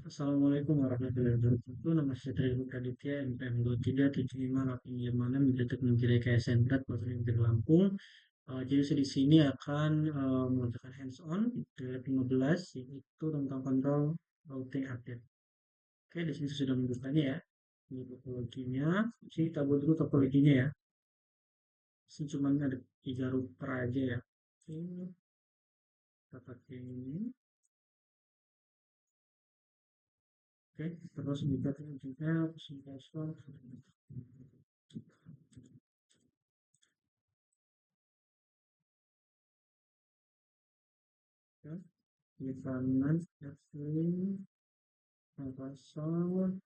Assalamualaikum warahmatullahi wabarakatuh. Nama saya Tri Raditya, NPM 237586 di Teknologi DKI Sentrat, Kota Negeri Lampung. Jadi saya di sini akan mengerjakan hands-on di lab 15, yaitu tentang kontrol routing update. Oke, di sini saya sudah membukanya ya. Ini topologinya. Di sini kita buat dulu topologinya ya. Di sini cuma ada 3 router aja ya. Oke, kita pakai ini. Oke, terus kita juga password. Ya, di kanan F-link kosong.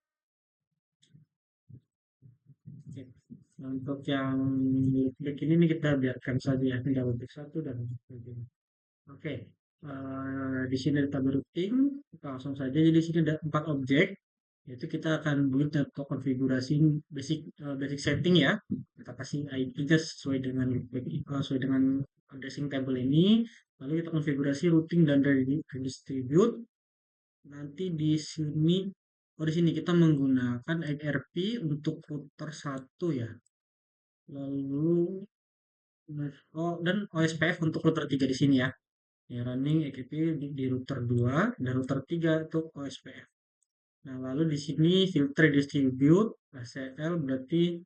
Oke. Nah, untuk yang back ini kita biarkan saja ya, tinggal back satu dan sebagainya. Oke, di sini ada tabel routing, kita langsung saja. Jadi di sini ada 4 objek, yaitu kita akan build atau konfigurasi basic setting ya. Kita kasih IP-nya sesuai dengan addressing table ini. Lalu kita konfigurasi routing dan redistribute. Nanti di sini, di sini kita menggunakan XRP untuk router satu ya. Lalu, dan OSPF untuk router 3 di sini ya. Ya, running XRP di router 2 dan router 3 untuk OSPF. Nah, lalu di sini filter distribute ACL berarti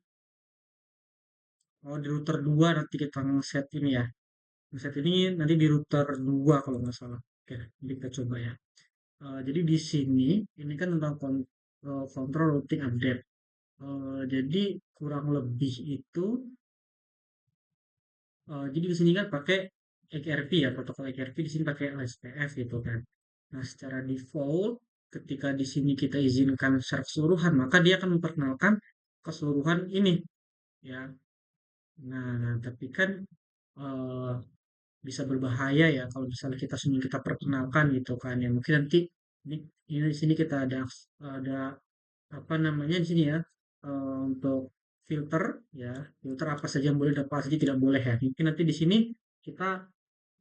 di router 2 nanti kita set ini ya. Set ini nanti di router 2 kalau nggak salah. Oke, jadi kita coba ya. Jadi di sini ini kan tentang control routing update. Jadi kurang lebih itu, jadi di sini kan pakai XRP ya, protokol XRP di sini pakai OSPF gitu kan. Nah, secara default ketika di sini kita izinkan secara keseluruhan, maka dia akan memperkenalkan keseluruhan ini ya. Nah, tapi kan eh, bisa berbahaya ya kalau misalnya kita semua kita perkenalkan gitu kan ya. Mungkin nanti ini, ini di sini kita ada apa namanya di sini ya, untuk filter ya, filter apa saja yang boleh dan apa saja tidak boleh ya. Mungkin nanti di sini kita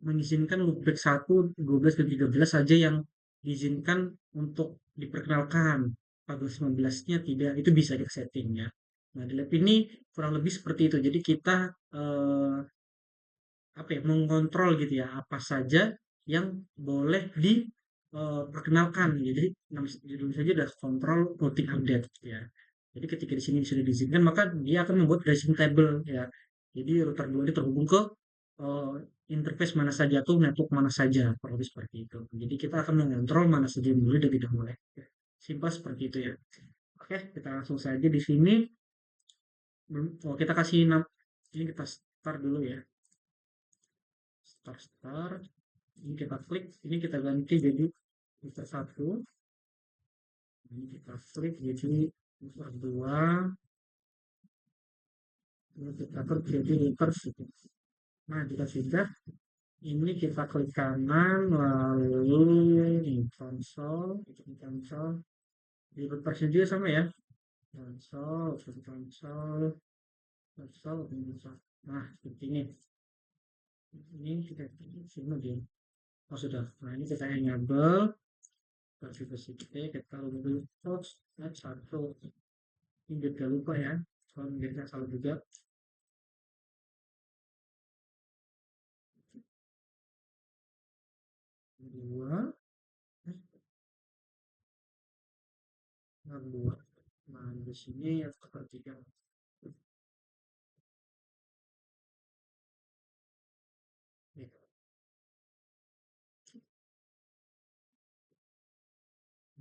mengizinkan loopback 1, 12 dan 13 saja yang diizinkan untuk diperkenalkan. 14, 15-nya tidak, itu bisa di setting ya. Nah, di lab ini kurang lebih seperti itu. Jadi kita eh, apa ya, mengontrol gitu ya, apa saja yang boleh diperkenalkan. Jadi judul saja udah kontrol routing update gitu ya. Jadi ketika di sini sudah diizinkan, maka dia akan membuat dressing table ya. Jadi router 2 ini terhubung ke eh, interface mana saja tuh, network mana saja, kurang lebih seperti itu. Jadi kita akan mengontrol mana saja yang boleh dan tidak boleh. Ya, simpel seperti itu ya. Oke, kita langsung saja di sini. Kita kasih ini kita start dulu ya. Start. Ini kita klik, ini kita ganti jadi user satu, ini kita klik jadi user dua, ini kita klik jadi user satu. Nah, jika sudah, ini kita klik kanan, lalu ini konsol, ini konsol, di routernya juga sama ya, konsol, konsol, konsol, konsol. Nah, seperti ini kita sini dia. Oh sudah, nah ini kita enable, konfigurasi kita ubah host, satu. Ini juga lupa ya, soal menjadikan salah juga. Dua, dua. Nah, di sini sepertiga. Ya.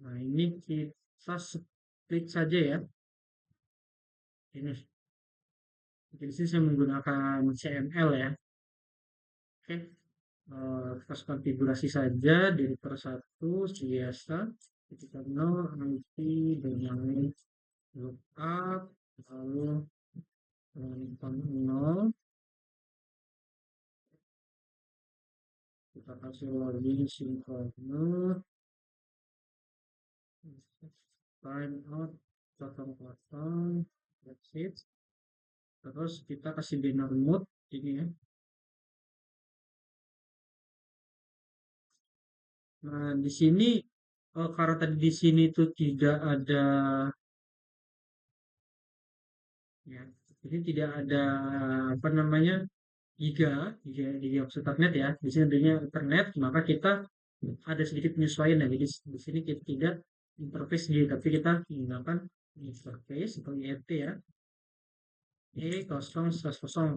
Nah, ini kita split saja ya. Ini. Jadi sini saya menggunakan CML ya. Oke. Kita konfigurasi saja di router satu biasa. Ketika 0 nanti dengan lookup lalu dengan 0 kita kasih login sinkronus time out kosong, that's it. Terus kita kasih binary mode ini ya. Nah, di sini Karena tadi di sini tuh tidak ada, ya, ini tidak ada apa namanya giga subnet ya. Di sini adanya internet, maka kita ada sedikit penyesuaian ya. Jadi di sini kita tidak interface G, tapi kita menggunakan interface atau IRT ya. E0/0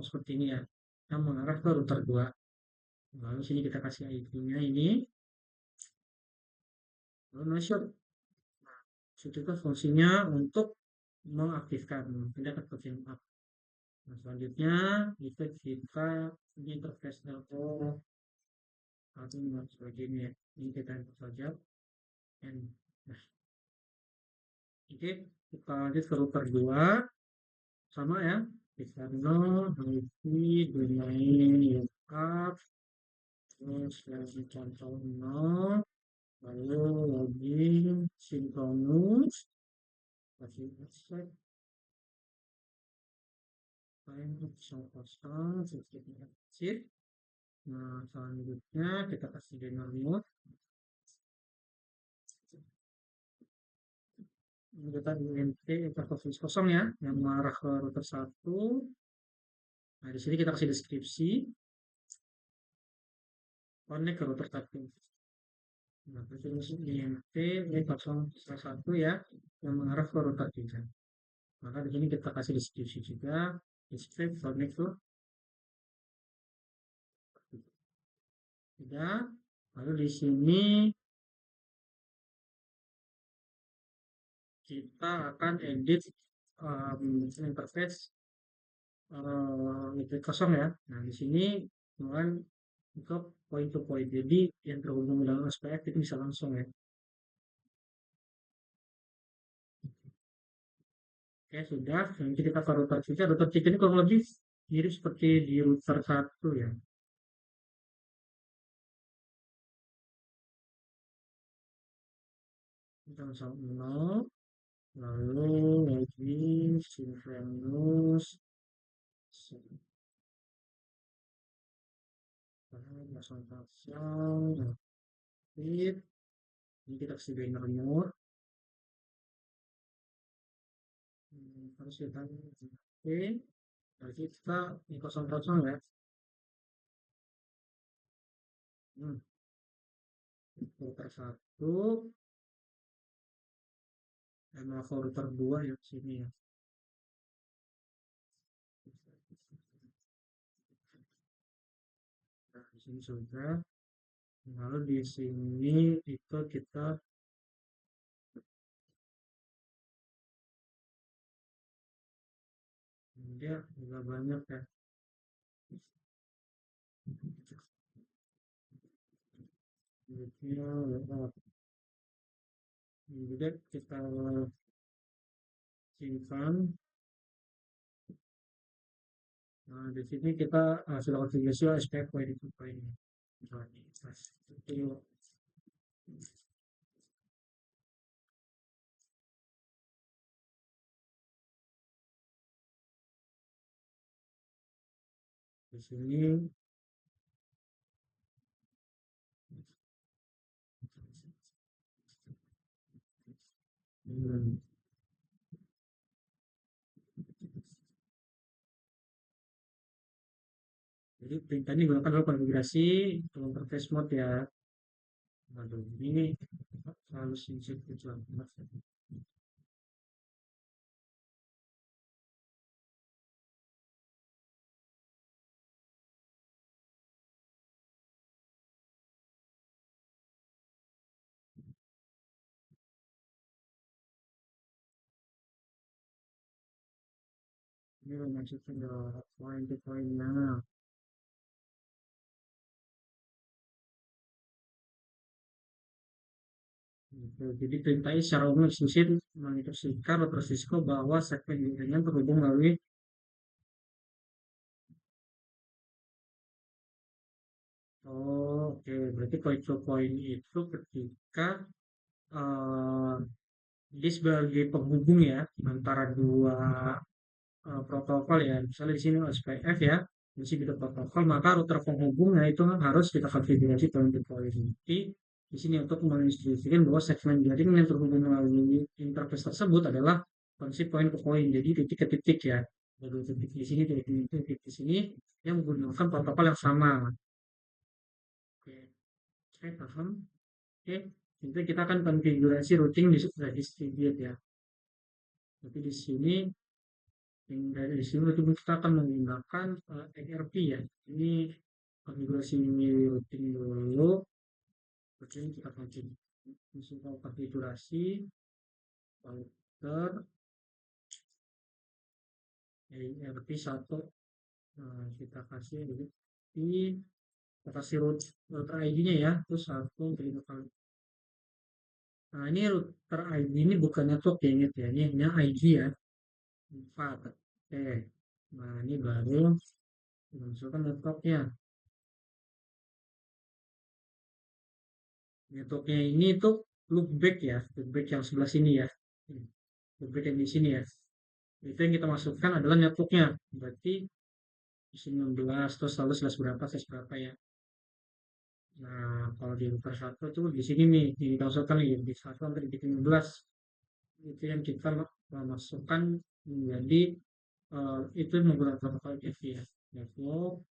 seperti ini ya. Yang mengarah ke router 2. Lalu sini kita kasih IP-nya ini. Lalu no-shot. Itu fungsinya untuk mengaktifkan, tidak ke bagian up. Nah, selanjutnya kita punya interface network atau sebagainya. Ini kita input saja. Nah, oke, kita lanjut ke router 2. Sama ya. Kita IP, domain, lookup, terus lagi contoh 0, lalu login, synchronous, kasih accept, time kosong, sedikit exit. Nah, selanjutnya kita kasih dinner mode. Ini kita INT interface kosong ya, yang mengarah ke router 1. Nah, di sini kita kasih deskripsi, connect ke router 1. Nah, terus INT satu ya, yang mengarah ke router 3. Maka di sini kita kasih deskripsi juga, descript connect to 3. Lalu di sini kita akan edit interface itu kosong ya. Nah, di sini kemudian untuk point to point. Jadi yang terhubung dengan SPF itu bisa langsung ya. Oke, sudah. Nanti kita ke router 3. Router 3 ini kurang lebih mirip seperti di router 1 ya. Kita masuk 0, lalu lagi synchronous, langsung pasang, fit. Ini kita kasih banner mode. Harus kita oke. Berarti kita ini kosong kosong ya. Hmm, router 1, maaf router 2 ya sini ya. Nah, di sini sudah. Lalu di sini itu kita dia juga banyak ya. Jadi juga kita simpan. Nah, di sini kita sudah konfigurasi SPF point itu point. Nah, itu di sini hmm, jadi perintah ini gunakan dalam konfigurasi interface mode ya. Waduh, ini selalu sincit itu. Ini maksudnya point to point-nya. Gitu. Jadi perintahnya secara umum eksplisit menginstruksikan atau Cisco bahwa segmen jaringan terhubung melalui oke, berarti point to point itu ketika eh, dia sebagai penghubung ya antara dua protokol ya. Misalnya di sini SPF ya, di sini kita protokol, maka router penghubungnya itu kan harus kita konfigurasi point to point. Jadi Di sini untuk mendistribusikan bahwa segmen jaring yang terhubung melalui interface tersebut adalah konsep point to point. Jadi titik ke titik ya. Ada dua titik di sini, titik di sini yang menggunakan protokol yang sama. Oke, oke, paham. Oke, nanti kita akan konfigurasi routing di distribute ya. Tapi di sini yang dari sini itu kita akan menggunakan XRP ya. Ini konfigurasi routing dulu. Oke, kita masuk ke konfigurasi router ERP1. Nah, kita kasih di kita kasih router ID-nya ya, terus 1 5 kali. Nah, ini router ID ini bukan network ya, ingat ya, ini hanya ID ya, 4. Oke, nah ini baru masukkan networknya. Networknya ini tuh loopback ya, loopback yang sebelah sini ya, loopback yang di sini ya. Itu yang kita masukkan adalah networknya. Berarti di sini 16, terus lalu slash berapa ya. Nah, kalau di router 1 tuh di sini nih, yang kita masukkan nih, di 1 sampai di 15. Itu yang kita masukkan menjadi itu menggunakan protokol FTP ya. Network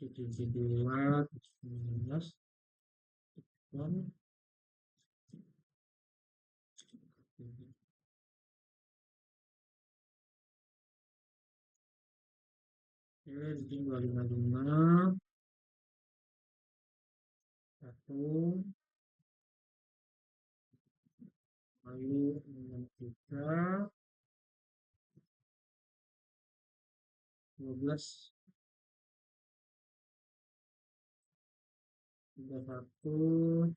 72, 19, jadi 255, 1, lalu 63, 12, 31,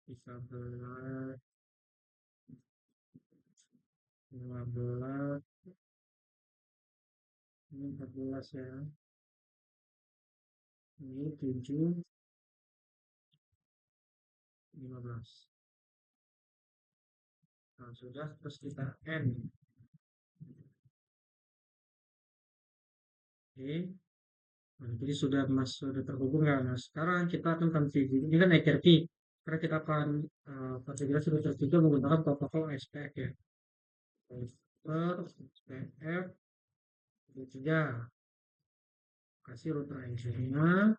13, 15, ini 14 ya, ini 7, 15. Nah, sudah, terus kita N. Oke, nah, jadi sudah terhubung ya. Nah, sekarang kita akan konfigurasi, ini kan XRP, karena kita akan konfigurasi router 3 menggunakan protokol SPF ya. Router SPF 3, kasih router ID-nya.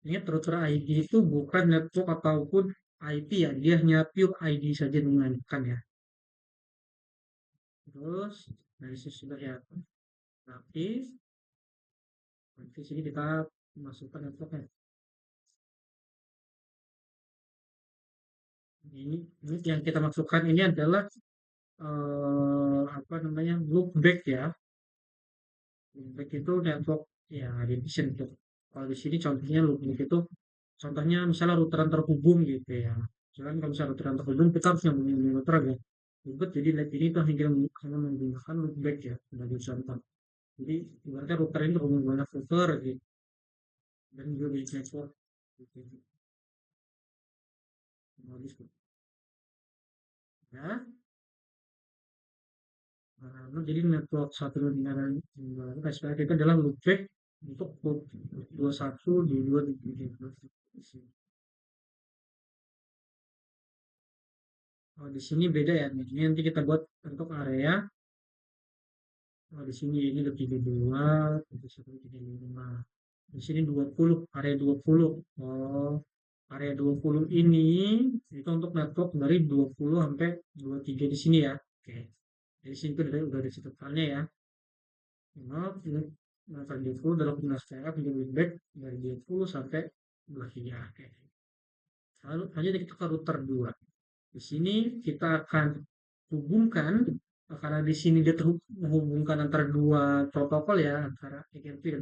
Ingat router ID itu bukan network ataupun IP ya, dia hanya pure ID saja mengajukan ya. Terus dari sini sudah ya aktif. Nanti sini kita masukkan networknya. Ini yang kita masukkan ini adalah apa namanya loopback ya. Loopback itu network ya division tuh. Kalau di sini contohnya loopback itu contohnya misalnya routeran terhubung gitu ya. Misalkan kalau misalnya routeran terhubung kita harus nyambungin router ya. Loopback jadi lab ini tuh hanya menggunakan loopback ya sebagai contoh. Jadi ibaratnya router ini terhubung banyak router gitu dan juga di network gitu. Ya, nah, jadi network satu dengan SPF itu adalah loopback untuk port 21 di 2 Oh, di sini beda ya. Ini nanti kita buat untuk area. Oh, di sini ini lebih dari 2, di sini lebih dari 5. Di sini 20, area 20. Oh, area 20 ini itu untuk network dari 20 sampai 23 di sini ya. Oke. Jadi sini itu udah ada catatannya ya. Nah, ini dari 20 dalam jumlah step menjadi back dari 20 sampai 23. Oke. Lalu lanjut kita ke router 2. Di sini kita akan hubungkan karena di sini dia menghubungkan antara dua protokol ya antara XMP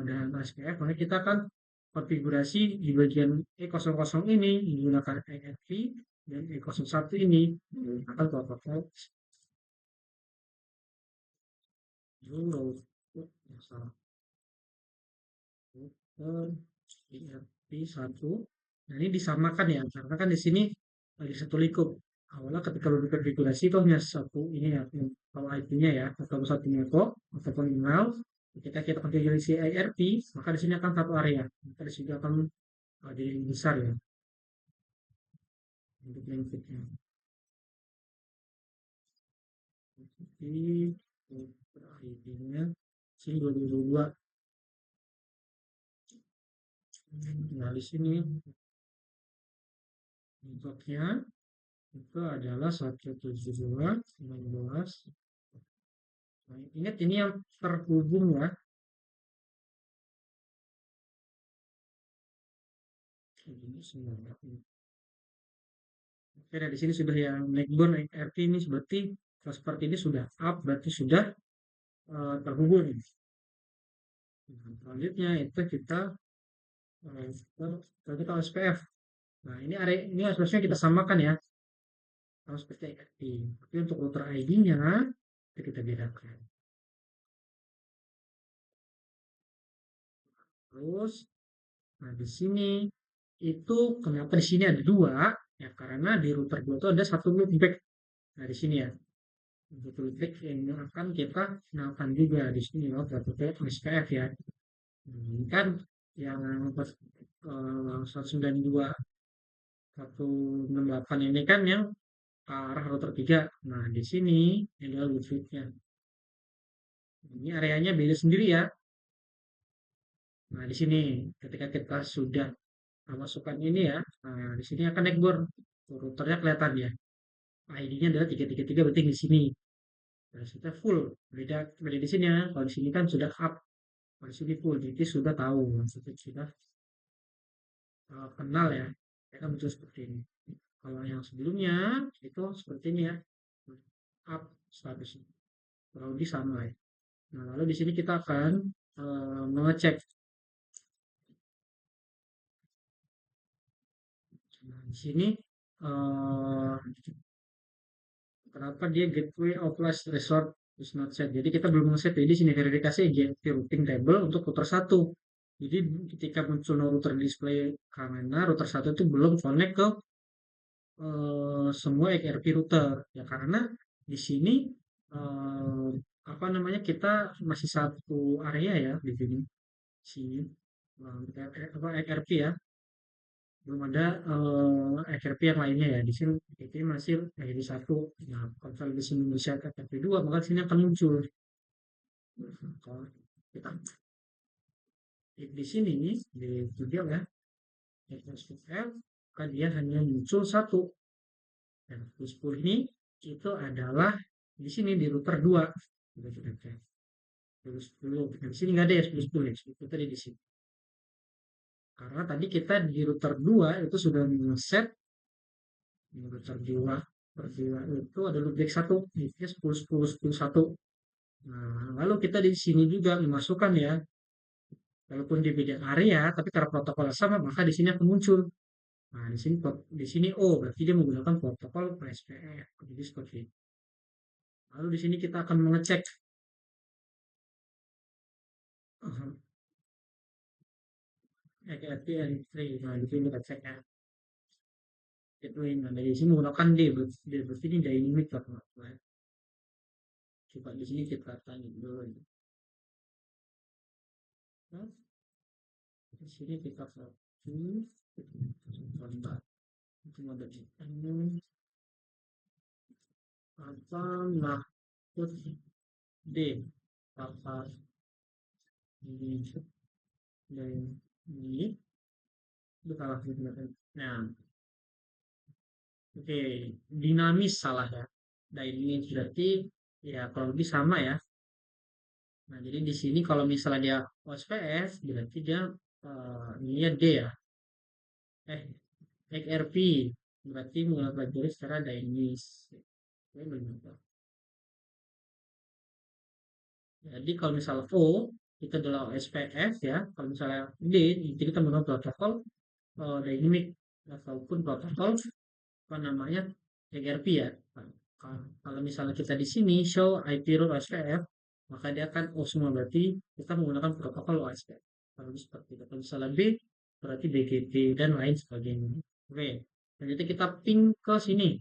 dan SPF, maka kita akan konfigurasi di bagian E00 ini menggunakan XMP dan E01 ini menggunakan protokol dulu salah ERP1. Nah, ini disamakan ya karena kan di sini lagi satu lingkup. Awalnya ketika lu konfigurasi itu hanya satu ini ya, kalau IP-nya ya, atau satu network ataupun email. Ketika kita konfigurasi IRP, maka di sini akan satu area. Maka di sini akan jadi lebih besar ya untuk lengkapnya. Ini ID-nya sini 2022. Nah, di sini untuknya itu adalah 172.19. Nah, ingat ini yang terhubung ya. Ini semua. Oke, nah di sini sudah yang neckbone, RT ini berarti kalau seperti ini sudah up, berarti sudah terhubung. Nah, selanjutnya itu kita kita SPF. Nah, ini area ini harusnya kita samakan ya, sama seperti RT. Tapi untuk router ID-nya itu kita bedakan. Terus, nah di sini itu kenapa di sini ada dua? Ya karena di router dua itu ada satu loopback. Nah di sini ya, untuk loopback yang akan kita gunakan juga di sini loh, berarti SPF ya. Ini kan yang 192 168 ini kan yang ke arah router 3. Nah, di sini ini adalah loopbacknya. Ini areanya beda sendiri ya. Nah, di sini ketika kita sudah masukkan ini ya, nah, di sini akan neckboard. Routernya kelihatan ya. ID-nya adalah 333 berarti di sini. Nah, sudah full. Beda beda di sini ya. Kalau di sini kan sudah up. Kalau di sini full. Jadi sudah tahu. Maksudnya sudah kenal ya. Ya kan betul seperti ini. Kalau yang sebelumnya itu seperti ini ya. Up statusnya. Kurang lebih sama ya. Nah, lalu di sini kita akan mengecek. Nah, di sini eh, kenapa dia gateway of last resort is not set. Jadi kita belum set. Jadi di sini verifikasi GFP routing table untuk router satu. Jadi ketika muncul no router display karena router satu itu belum connect ke semua XRP router. Ya karena di sini eh, apa namanya kita masih satu area ya di sini si apa XRP ya, belum ada XRP yang lainnya ya. Di sini ini masih di satu. Nah, kalau di sini bisa XRP dua, maka sini akan muncul. Kalau kita klik di sini di video ya, XSQL, maka dia hanya muncul satu. Dan 10 ini itu adalah di sini di router 2. Kita cek 10. Di sini nggak ada ya 10 ya. 10 tadi di sini. Karena tadi kita di router 2 itu sudah set di router 2 per 2 itu ada loopback 1, ini 10 10 10 1. Nah, lalu kita di sini juga memasukkan ya, walaupun di beda area, tapi karena protokolnya sama, maka di sini akan muncul. Nah, di sini oh, berarti dia menggunakan protokol PSPF. Jadi seperti itu. Lalu di sini kita akan mengecek XRP and trade. Nah, di sini kita cek ya. Itu ini. Nah, dari sini menggunakan D, berarti ini dynamic atau apa ya. Coba di sini kita tanya dulu. Nah, di sini kita satu, contoh. Itu ada di ini. Apa maksud D? Apa ini? Dan ini itu salah sebenarnya. Nah, oke, dinamis salah ya. Dinamis berarti ya kalau lebih sama ya. Nah, jadi di sini kalau misalnya dia OSPF berarti dia ininya D ya. Eh, XRP berarti mulai pelajari secara dinamis. Oke, benar. Jadi kalau misalnya O itu adalah SPF ya, kalau misalnya D itu kita menggunakan protokol dynamic ataupun protokol apa namanya XRP ya. Nah, kalau misalnya kita di sini show IP root OSPF, maka dia akan O semua berarti kita menggunakan protokol OSPF. Kalau seperti itu. Kalau misalnya B berarti BGP dan lain sebagainya. Oke, jadi kita ping ke sini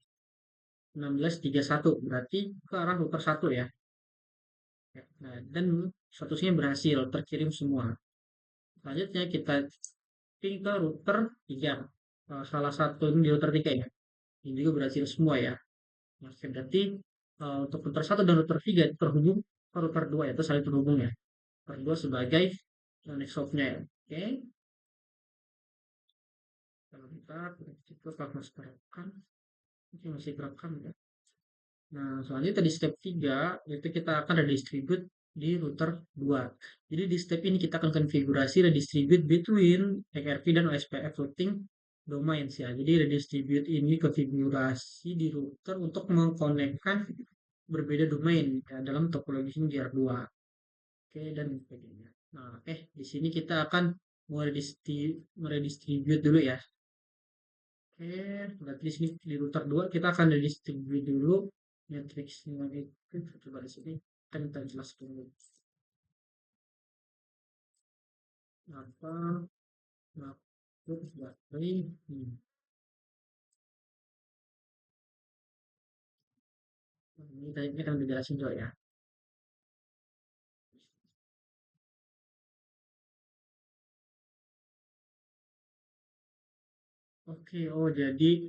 1631 berarti ke arah router satu ya. Nah, dan statusnya berhasil terkirim semua. Selanjutnya kita mapping ke router 3. Salah satu ini di router 3 ya. Ini juga berhasil semua ya. Nah, oke, berarti untuk router 1 dan router 3 itu terhubung ke router 2 ya, itu saling terhubung ya. Router 2 sebagai next hop-nya ya. Oke, kalau kita masih terekam, oke masih terekam ya. Nah, selanjutnya di step 3 itu kita akan redistribute di router 2. Jadi di step ini kita akan konfigurasi redistribute between XRP dan OSPF routing domains ya. Jadi redistribute ini konfigurasi di router untuk mengkonekkan berbeda domain ya, dalam topologi ini DR2. Oke, dan sebagainya. Nah, di sini kita akan meredistribute dulu ya. Oke, berarti di sini di router 2 kita akan redistribute dulu matriksnya itu. Coba di sini kan kita jelaskan dulu apa maksud dari ini tadi kita udah jelasin juga ya. Oke, oh jadi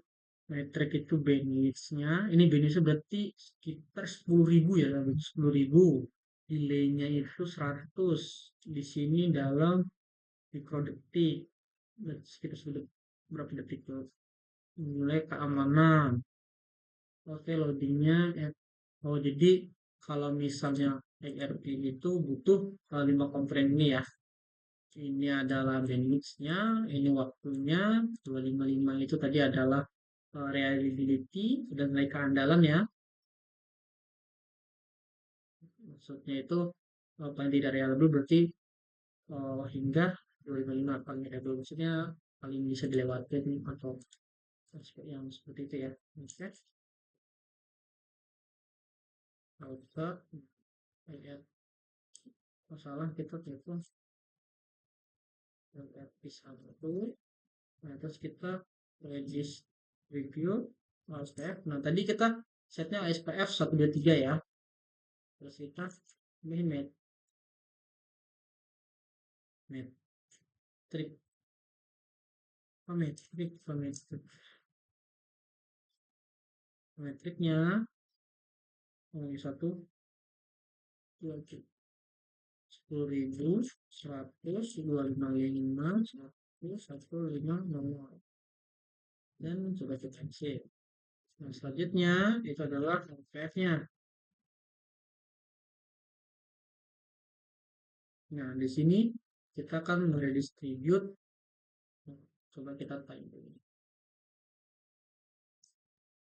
metrik itu bandwidth-nya. Ini bandwidth berarti sekitar 10.000 ya, 10.000. Delay-nya itu 100. Di sini dalam mikrodetik. Sekitar berapa detik tuh? Mulai keamanan. Oke, loadingnya. Oh, jadi kalau misalnya XRP itu butuh 5 komponen ini ya. Ini adalah bandwidth-nya, ini waktunya. 255 itu tadi adalah reliability dan nilai keandalan ya. Maksudnya itu paling tidak reliable berarti hingga 255 paling reliable maksudnya paling bisa dilewati atau yang seperti itu ya. Oke, kalau kita lihat masalah kita telepon RP1. Nah, terus kita regis review ASPF. Nah, tadi kita setnya ASPF 123 ya. Terus kita ini metric metriknya satu sepuluh ribu 100 255 1 1 5 dan coba kita cek. Nah, selanjutnya itu adalah LPF-nya. Nah, di sini kita akan meredistribute. Coba kita type dulu.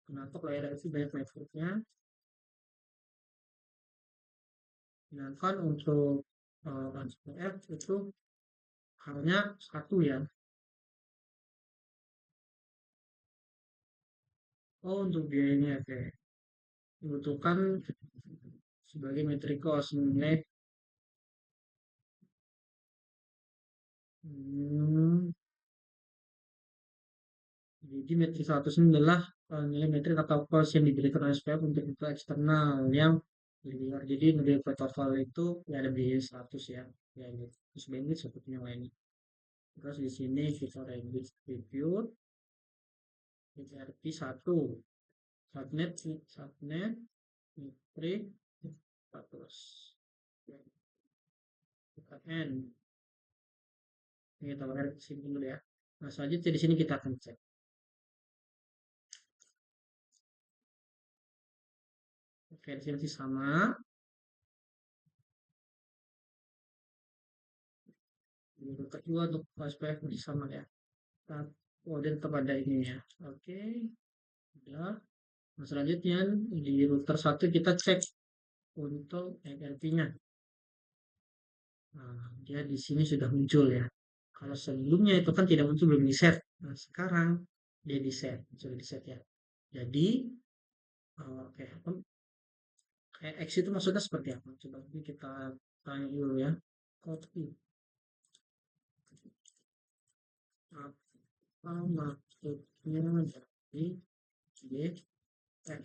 Kenapa layar itu banyak networknya? Nah, kan untuk SPF itu hanya satu ya. Oh, untuk biayanya oke. Dibutuhkan sebagai metrik cost nilai. Hmm, jadi metrik 100 ini adalah nilai metrik atau cost yang diberikan oleh SPF untuk itu eksternal yang di luar. Jadi nilai total itu ya ada biaya 100 ya. Ya, ini. Terus bandwidth seperti yang lainnya. Terus di sini kita review HRP 1 subnet metrik 14 UKN ini kita pakai sini dulu ya. Nah, selanjutnya di sini kita akan cek. Oke, di sini sama. Ini kedua untuk SPF masih sama ya. Oh, dan tetap ada ini ya. Oke, udah. Nah, selanjutnya di router 1 kita cek untuk XRP-nya. Nah, dia di sini sudah muncul ya. Kalau sebelumnya itu kan tidak muncul, belum di set. Nah, sekarang dia di set, sudah di set ya. Jadi, oke, kayak X itu maksudnya seperti apa? Coba ini kita tanya dulu ya. Copy. Apa maksudnya dari GX?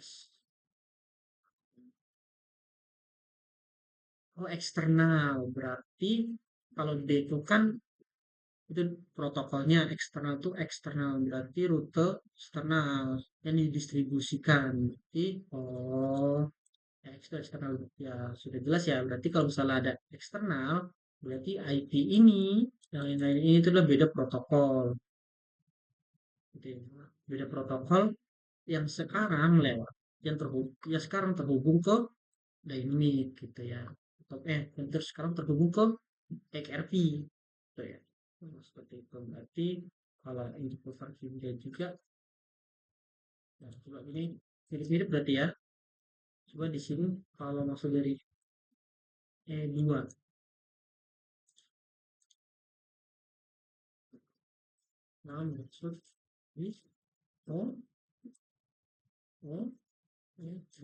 Oh, eksternal. Berarti kalau D itu kan Itu protokolnya eksternal tuh eksternal berarti rute eksternal yang didistribusikan. Berarti oh ya, itu eksternal ya sudah jelas ya. Berarti kalau misalnya ada eksternal berarti IP ini yang lain ini itu adalah beda protokol. Gitu ya. Beda protokol yang sekarang lewat yang terhubung ya sekarang terhubung ke dynamic gitu ya. Atau yang terus sekarang terhubung ke XRP gitu ya. Nah, seperti itu berarti kalau untuk overview juga nah, coba ini mirip-mirip berarti ya. Coba di sini kalau masuk dari E2 nah maksud di O O E2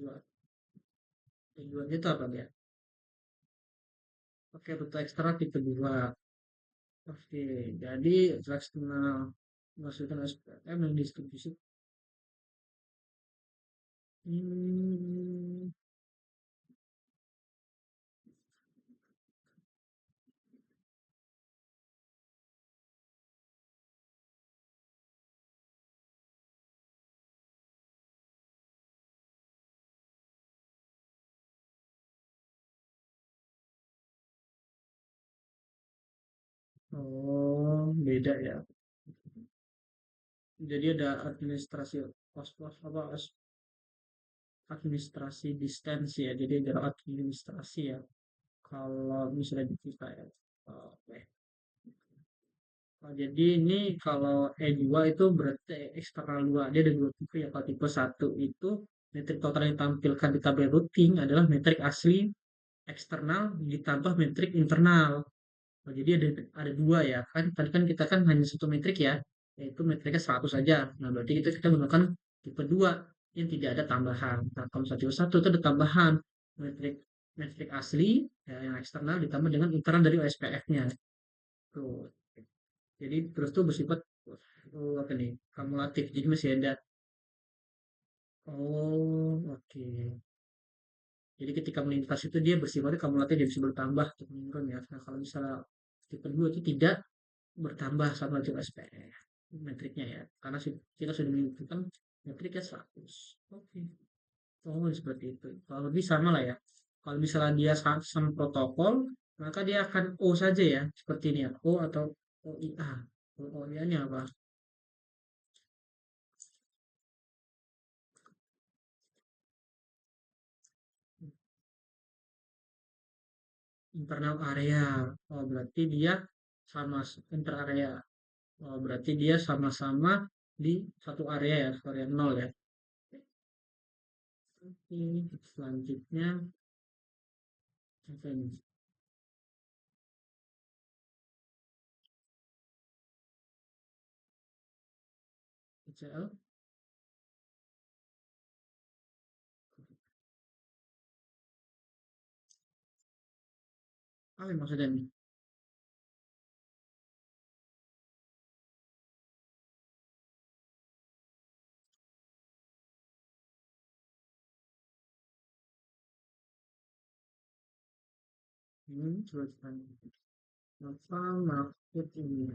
E2 itu apa ya? Oke rute ekstra tipe 2. Oke jadi eksternal maksudnya SPM yang distribusi hmm, oh beda ya. Jadi ada administrasi pos-pos apa administrasi distance ya. Jadi ada administrasi ya. Kalau misalnya di kita ya. Oke. Nah, jadi ini kalau E2 itu berarti eksternal 2. Dia ada dua tipe ya. Kalau tipe satu itu metrik total yang ditampilkan di tabel routing adalah metrik asli eksternal ditambah metrik internal. Oh, jadi ada dua ya kan tadi kan kita kan hanya satu metrik ya yaitu metriknya 100 saja. Nah berarti kita menggunakan tipe 2 yang tidak ada tambahan. Nah kalau misalnya tipe 1 itu ada tambahan metrik metrik asli ya, yang eksternal ditambah dengan internal dari OSPF-nya. Tuh. Jadi terus tuh bersifat apa nih kumulatif. Jadi masih ada oh oke. Jadi ketika melintas itu dia bersifatnya kumulatif dia bisa bertambah atau menurun ya. Nah kalau misalnya tipe 2 itu tidak bertambah sama jumlah SPF metriknya ya karena kita sudah menentukan metriknya 100. Oke. Oh seperti itu kalau lebih sama lah ya kalau misalnya dia sama protokol maka dia akan O saja ya seperti ini ya O atau OIA. OIA ini apa internal area. Oh berarti dia sama inter area. Oh berarti dia sama-sama di satu area ya area nol ya. Oke selanjutnya apa ini PCL. Apa yang maksudnya nih? Terus apa maksud ini?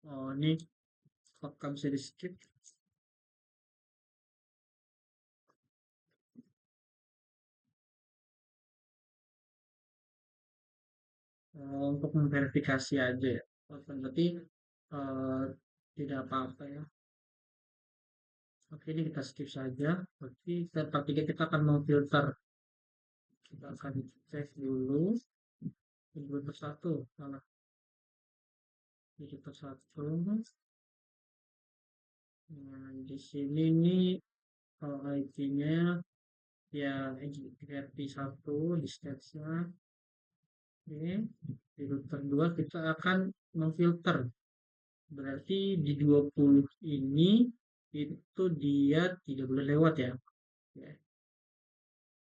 Oh, ini apakah bisa di skip? Untuk memverifikasi aja ya. Oh, berarti eh, tidak apa-apa ya. Oke, ini kita skip saja. Berarti tetap kita akan memfilter. Kita akan cek dulu. Filter satu. Mana? Filter satu. Nah, di sini nih kalau IP-nya ya XRP 1 distance-nya. Oke. Di filter 2 kita akan memfilter. Berarti di 20 ini itu dia tidak boleh lewat ya. Ya,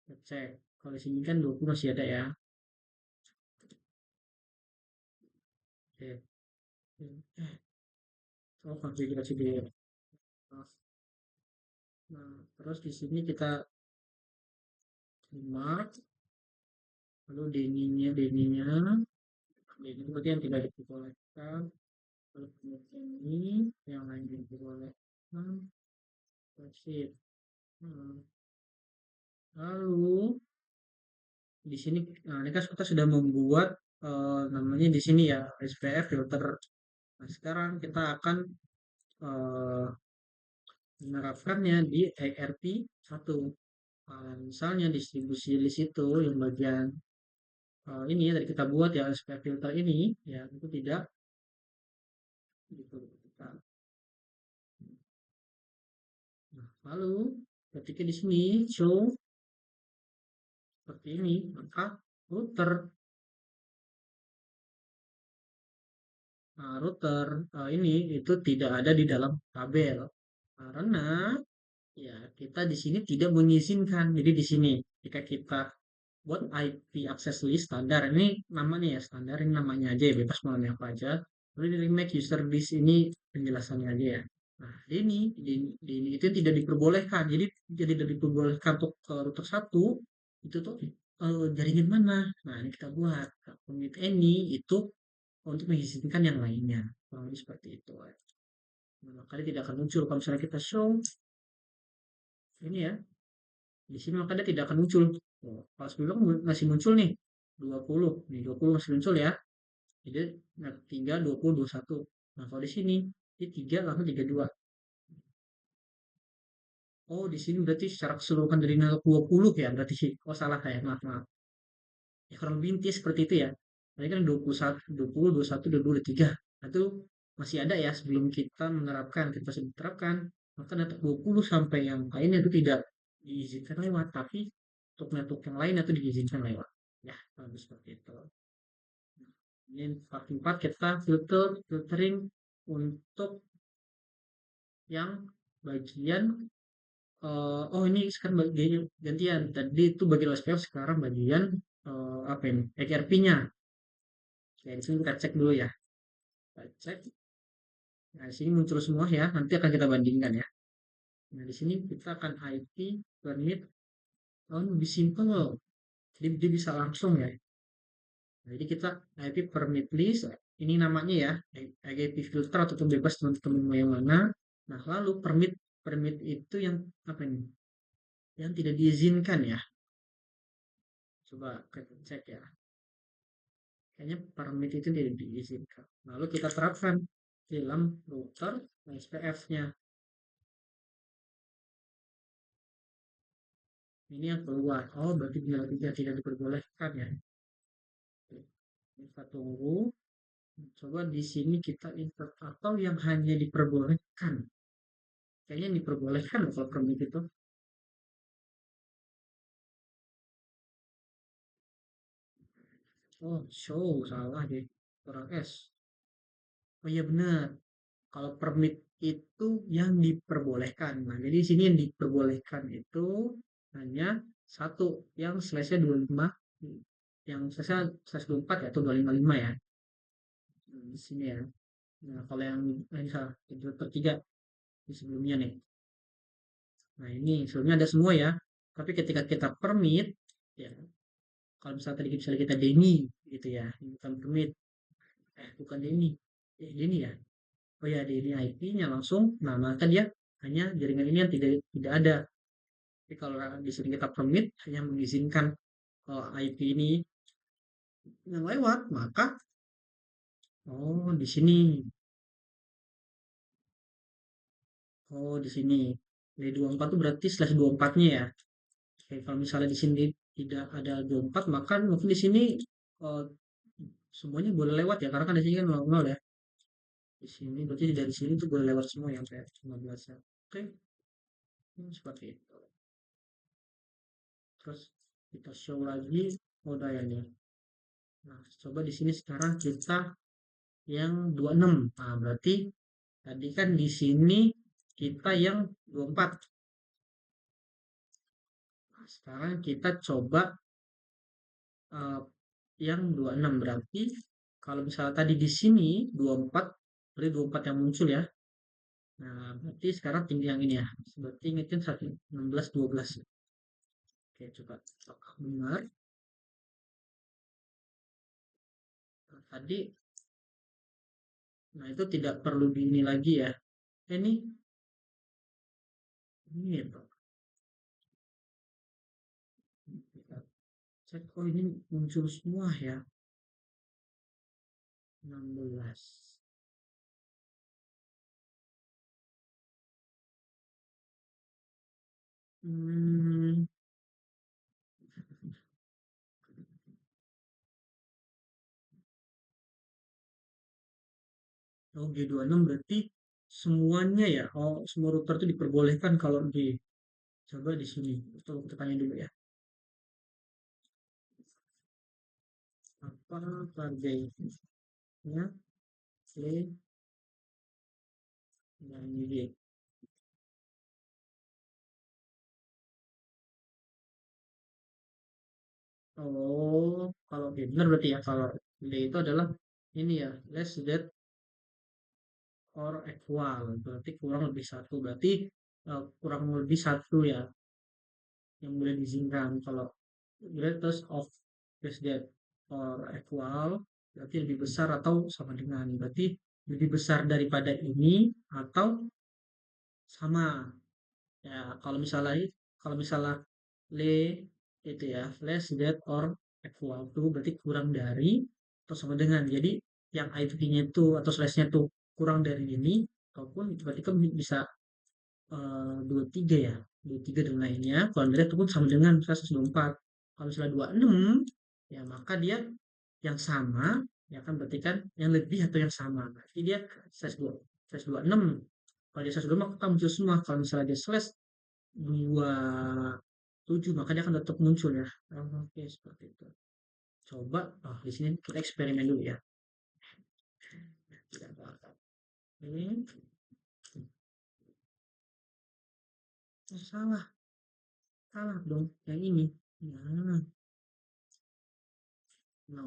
kita cek. Kalau di sini kan 20 masih ada ya. Oke. Oh, konfigurasi dulu. Nah, terus di sini kita remark, lalu deninya, deni itu berarti yang tidak diperbolehkan. Lalu kemudian ini, yang lain diperbolehkan. That's it. Hmm. Lalu di sini, nah ini kan kita sudah membuat namanya di sini ya SPF filter. Nah, sekarang kita akan eh, menerapkannya di ERP 1. Misalnya distribusi list itu yang bagian ini ya, tadi kita buat ya SPF filter ini ya itu tidak gitu. Nah, lalu ketika di sini show seperti ini maka router router ini itu tidak ada di dalam tabel karena ya kita di sini tidak mengizinkan. Jadi di sini jika kita buat IP access list standar ini namanya ya standar ini namanya aja ya bebas mau namanya apa aja. Lalu di remake user list ini penjelasannya aja ya. Nah, ini itu tidak diperbolehkan. Jadi tidak diperbolehkan untuk ke router satu itu tuh jaringan mana. Nah, ini kita buat commit any itu untuk mengizinkan yang lainnya. Kurang lebih seperti itu. Nah, makanya tidak akan muncul kalau misalnya kita show ini ya di sini maka dia tidak akan muncul. Oh, kalau sebelum masih muncul nih 20 nih 20 masih muncul ya. Jadi nah, 3 20 21. Nah, kalau di sini di 3 langsung 32. Oh, di sini berarti secara keseluruhan dari 20 ya berarti sih. Oh, salah saya. Maaf, maaf. Ya kurang lebih intinya seperti itu ya. Tadi kan 21, 20, 21, 22, 23. Nah, itu masih ada ya sebelum kita menerapkan. Kita sudah menerapkan, maka data 20 sampai yang lainnya itu tidak diizinkan lewat. Tapi untuk network yang lain itu diizinkan lewat. Ya, bagus seperti itu. Ini part 4 kita filtering untuk yang bagian oh ini sekarang bagian gantian. Tadi itu bagian OSPF sekarang bagian apa ini? XRP-nya. Ya, di sini kita cek dulu ya. Kita cek. Nah, di sini muncul semua ya. Nanti akan kita bandingkan ya. Nah, di sini kita akan IP permit. Oh, ini lebih simple. Jadi dia bisa langsung ya. Nah, jadi kita IP permit list. Ini namanya ya. IP filter ataupun bebas teman-teman mau yang mana. Nah, lalu permit permit itu yang apa ini? Yang tidak diizinkan ya. Coba kita cek ya. Kayaknya permit itu tidak diizinkan. Lalu kita terapkan dalam router SPF-nya. Ini yang keluar. Oh, berarti tidak diperbolehkan ya. Kita tunggu. Coba di sini kita insert atau yang hanya diperbolehkan. Kayaknya diperbolehkan kalau permit itu. Oh, show salah deh. Kurang S. Oh iya benar. Kalau permit itu yang diperbolehkan. Nah, jadi di sini yang diperbolehkan itu hanya satu yang slash-nya 25, yang slash-nya slash 24 ya atau 255 ya. Nah, di sini ya. Nah, kalau yang ini salah, itu ketiga di sebelumnya nih. Nah, ini sebelumnya ada semua ya. Tapi ketika kita permit ya, kalau misalnya tadi misalnya kita Denny gitu ya, ini bukan permit, bukan Denny. Denny ya. Oh ya, Denny IP-nya langsung. Nah, maka dia hanya jaringan ini yang tidak ada. Tapi kalau di sini kita permit hanya mengizinkan IP ini yang lewat, maka oh di sini, oh di sini D24 itu berarti slash 24-nya ya. Oke, kalau misalnya di sini tidak ada 24, maka mungkin di sini eh, semuanya boleh lewat ya, karena kan di sini kan 00 ya. Di sini berarti dari sini tuh boleh lewat semua yang kayak 15 ya. Oke, seperti itu. Terus kita show lagi modalnya. Nah, coba di sini sekarang kita yang 26. Nah, berarti tadi kan di sini kita yang 24. Nah, sekarang kita coba eh, yang 26 berarti kalau misalnya tadi di sini 24 berarti 24 yang muncul ya. Nah, berarti sekarang tinggal yang ini ya. Berarti ingetin 1, 16, 12. Oke, coba apakah benar? Nah, tadi, nah itu tidak perlu di ini lagi ya. Ini ya, Pak. Kita cek, oh ini muncul semua ya. 16. Hmm, oh G26 berarti semuanya ya. Oh, semua router itu diperbolehkan kalau di coba di sini. Coba kita tanya dulu ya. Apa targetnya C dan D? Oh, kalau D benar berarti ya. Kalau D itu adalah ini ya, less that or equal. Berarti kurang lebih satu. Berarti kurang lebih satu ya yang boleh diizinkan. Kalau greatest of less that or equal berarti lebih besar atau sama dengan. Berarti lebih besar daripada ini atau sama. Ya, kalau misalnya le itu ya less that or equal to berarti kurang dari atau sama dengan. Jadi yang IP-nya itu atau slash-nya itu kurang dari ini ataupun itu berarti kan bisa 23 ya. 23 dan lainnya. Kalau dari itu pun sama dengan slash 24. Kalau misalnya 26 ya maka dia yang sama ya kan berarti kan yang lebih atau yang sama. Berarti dia slash 2 slash 26. Kalau dia slash 2 maka muncul semua. Kalau misalnya dia slash 27 maka dia akan tetap muncul ya. Oke, seperti itu. Coba di sini kita eksperimen dulu ya. Tidak apa-apa. Ini salah, salah dong. Yang ini. Nah, no.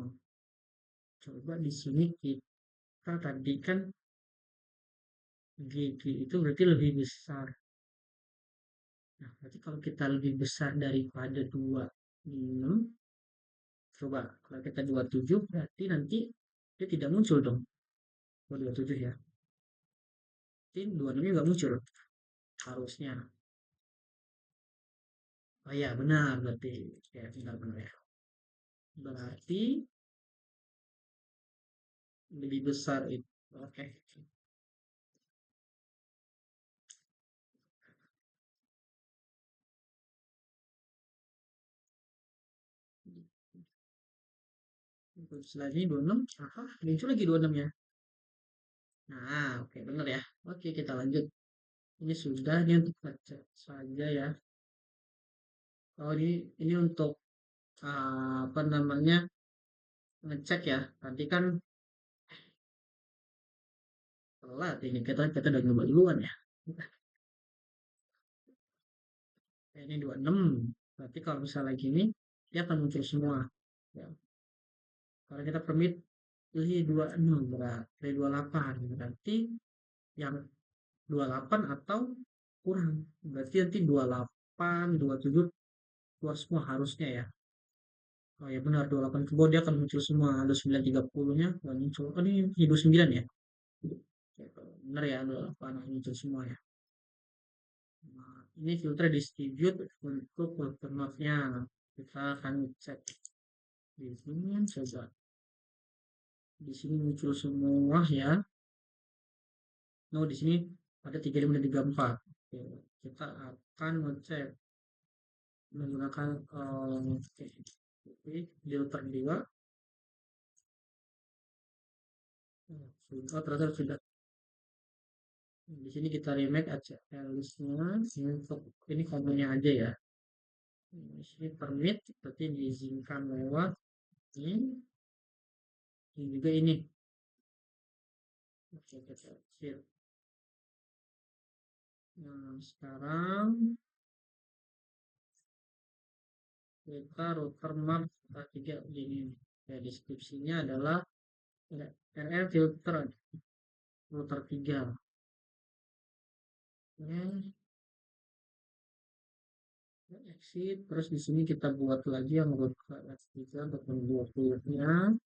Coba di sini kita tadi kan GG itu berarti lebih besar. Nah, berarti kalau kita lebih besar daripada 26, coba kalau kita 27 berarti nanti dia tidak muncul dong. Kalau 27 ya. Berarti 26 nggak muncul harusnya. Oh iya, benar berarti. Ya, benar-benar ya. Berarti lebih besar itu. Oke. Setelah ini 26, aha, muncul lagi 26 ya. Nah, oke, benar ya. Oke, kita lanjut. Ini sudah, ini untuk baca saja ya. Oh, ini untuk apa namanya ngecek ya. Tadi kan telat ini kita udah nyoba duluan ya. Ini 26. Berarti kalau misalnya gini, dia akan muncul semua. Ya. Kalau kita permit pilih 26 berarti 28 berarti yang 28 atau kurang. Berarti nanti 28, 27 keluar semua harusnya ya. Oh ya benar 28 ke bawah dia akan muncul semua. Ada 930-nya nggak muncul. Oh ini 29 ya. Benar ya 28 muncul semua ya. Nah, ini filter distribute untuk filter node-nya. Kita akan cek di sini coba. Di sini muncul semua ya. Oh di sini ada 35 dan 34. Oke, kita akan ngecek menggunakan filter 2. Oh ternyata sudah. Di sini kita remake aja listnya. Ini untuk ini komponennya aja ya. Di sini permit berarti diizinkan lewat ini juga ini. Oke, kita save. Nah, sekarang kita router map tiga ini. Ya, deskripsinya adalah RR filter router 3. Oke, exit. Terus di sini kita buat lagi yang router 3 untuk 20-nya.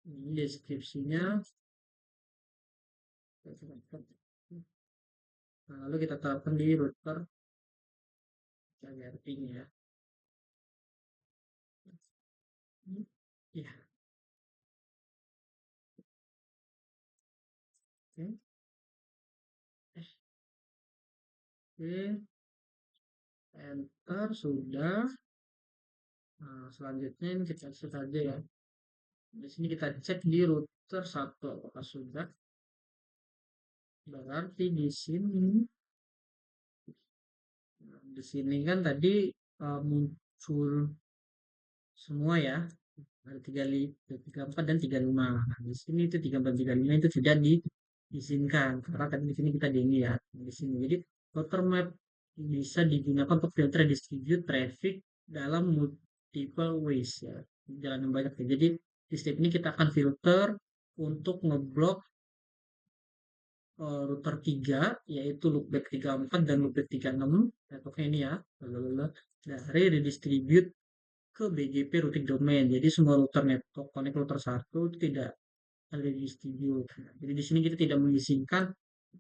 Ini deskripsinya. Nah, lalu kita terapkan di router routing ya. Ya, oke. Oke, enter sudah. Nah, selanjutnya ini kita cek aja ya. Di sini kita cek di router 1 apakah sudah. Berarti di sini kan tadi muncul semua ya. Ada 34 dan 35. Nah, di sini itu 34 35 itu tidak diizinkan karena tadi di sini kita dilihat di sini. Jadi router map bisa digunakan untuk filter distribute traffic dalam multiple ways ya. Jalan yang banyak ya. Jadi di step ini kita akan filter untuk ngeblok router 3 yaitu loopback 34 dan loopback 36 ya, pokoknya ini ya dari redistribute ke BGP routing domain. Jadi semua router network connect router 1 itu tidak ada distribute. Jadi di sini kita tidak mengizinkan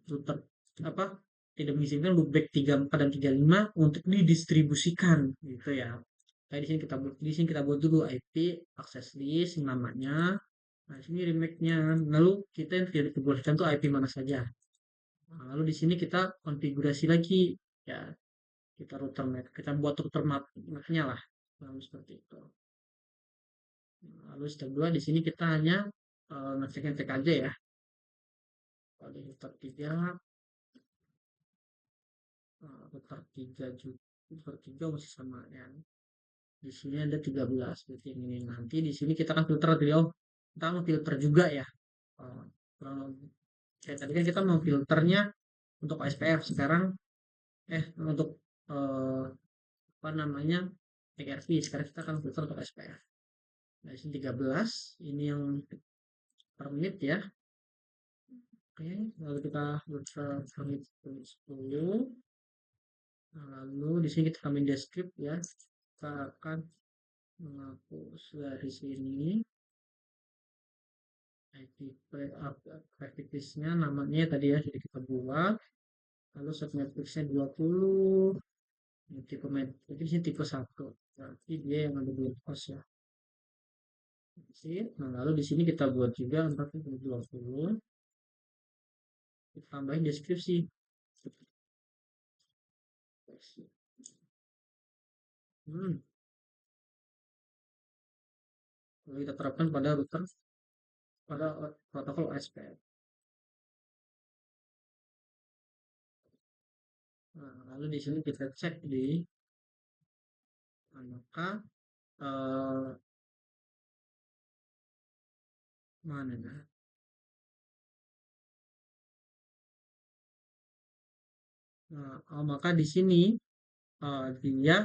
router apa tidak mengizinkan loopback 34 dan 35 untuk didistribusikan gitu ya. Kayak di sini kita buat dulu IP access list namanya. Nah, di sini remake-nya. Lalu kita yang tidak diperbolehkan tuh IP mana saja. Nah, lalu di sini kita konfigurasi lagi ya, kita router map, kita buat router mapnya lah. Lalu seperti itu. Nah, lalu step 2 di sini kita hanya ngecek-ngecek aja ya. Kalau di router 3, router 3 juga, router 3 masih sama ya. Di sini ada 13, berarti ini nanti di sini kita akan filter tadi. Oh, kita mau filter juga ya. Oh, kayak tadi kan kita mau filternya untuk SPF sekarang untuk eh, apa namanya PRV sekarang kita akan filter untuk SPF. Nah, sini 13 ini yang per menit ya. Oke, lalu kita filter per menit 10. Nah, lalu di sini kita tambahin descript ya. Kita akan menghapus dari sini IP practice-nya namanya tadi ya, jadi kita buat. Lalu submatrixnya 20. Ini tipe matrix ini tipe 1. Berarti dia yang ada dua pos ya. Nah, lalu di sini kita buat juga 4020. Kita tambahin deskripsi. Hmm. Lalu kita terapkan pada router pada protokol OSPF. Nah, lalu di sini kita cek di manakah eh, mana ya? Nah, maka di sini dia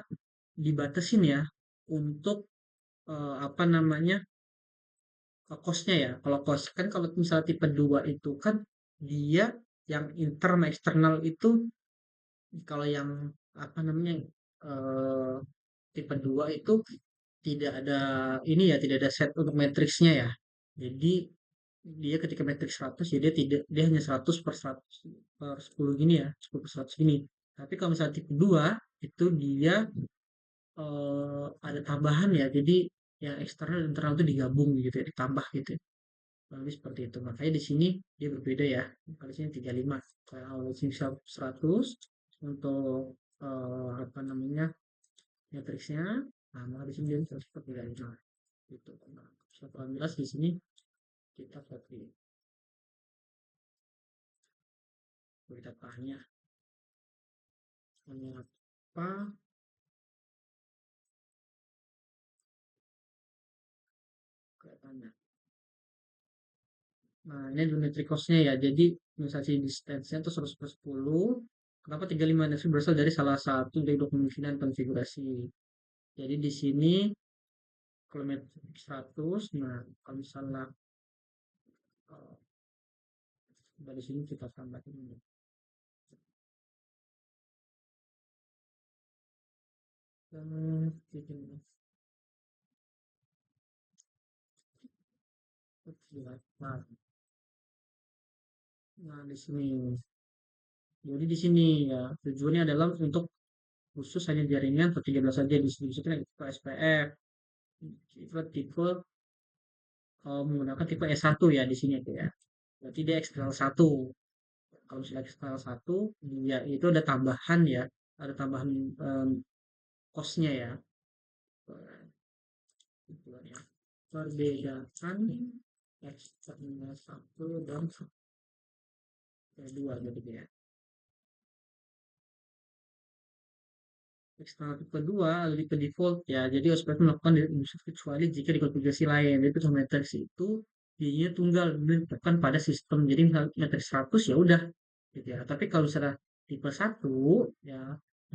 dibatasin ya untuk apa namanya kosnya ya. Kalau kos kan kalau misalnya tipe 2 itu kan dia yang internal eksternal itu kalau yang apa namanya eh, tipe 2 itu tidak ada ini ya, tidak ada set untuk matriksnya ya. Jadi dia ketika matriks 100 ya dia hanya 100 per 100 per 10 gini ya, 10 per 100 gini. Tapi kalau misalnya tipe 2 itu dia ada tambahan ya. Jadi yang eksternal dan internal itu digabung gitu ya, ditambah gitu ya. Lebih seperti itu. Makanya di sini dia berbeda ya. Kalau di sini 35. Kalau di sini 100 untuk apa namanya matriksnya. Nah, maka di sini dia 145 gitu. Nah, 118 di sini kita copy. Kita tanya mengapa kita tanya. Nah, ini volumetric cost-nya ya. Jadi, misalnya distance-nya itu 100 per 10. Kenapa 35 itu berasal dari salah satu dari kemungkinan konfigurasi. Jadi di sini kilometer 100. Nah, kalau misalnya eh, dari sini kita tambahin ini. Bikin nah, nah, di sini. Jadi di sini ya tujuannya adalah untuk khusus hanya jaringan ke-13 saja di sini. Misalnya tipe SPF, itu tipe menggunakan tipe S1 ya di sini tuh ya. Berarti dia eksternal 1. Kalau misalnya eksternal 1, ya itu ada tambahan ya, ada tambahan cost-nya ya. Gitu ya. Perbedaan eksternal 1 dan dua gitu ya. Eksternal tipe 2 lebih ke default ya. Jadi OSPF melakukan kecuali jika dikonfigurasi lain. Jadi untuk matriks itu biayanya tunggal bukan pada sistem. Jadi misal matriks 100 ya udah gitu ya. Tapi kalau misalnya tipe 1 ya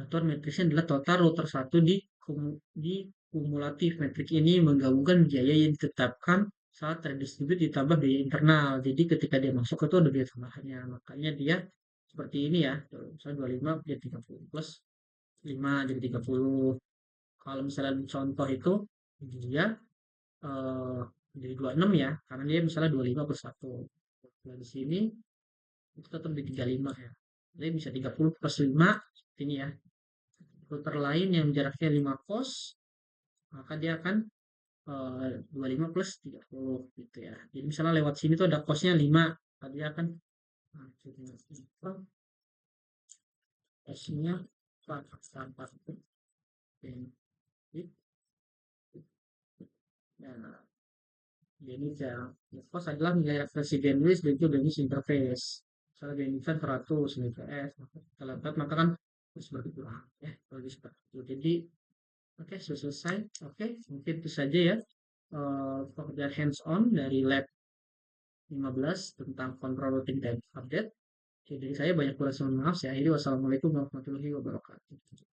atur matriksnya adalah total router 1 di kumulatif. Matrik ini menggabungkan biaya yang ditetapkan saat terdistribut ditambah biaya internal. Jadi ketika dia masuk itu ada biaya tambahannya. Makanya dia seperti ini ya. Misalnya 25 dia 30 plus 5 jadi 30. Kalau misalnya contoh itu dia eh, jadi 26 ya, karena dia misalnya 25 plus 1. Nah, di sini itu tetap di 35 ya. Jadi bisa 30 plus 5 ini ya. Router lain yang jaraknya 5 kos, maka dia akan 25 plus 30 gitu ya. Jadi misalnya lewat sini tuh ada kosnya 5, maka dia akan nah, kosnya 4 Nah, jadi ya, cost adalah nilai referensi bandwidth dan juga bandwidth interface. Misalnya bandwidth kan 100 Mbps, kalau dapat maka kan harus berkurang ya, kalau seperti itu. Jadi, oke, sudah selesai. Oke, mungkin itu saja ya pekerjaan hands-on dari lab 15 tentang control routing dan update. Jadi saya banyak kurang maaf ya. Ini wassalamualaikum warahmatullahi wabarakatuh.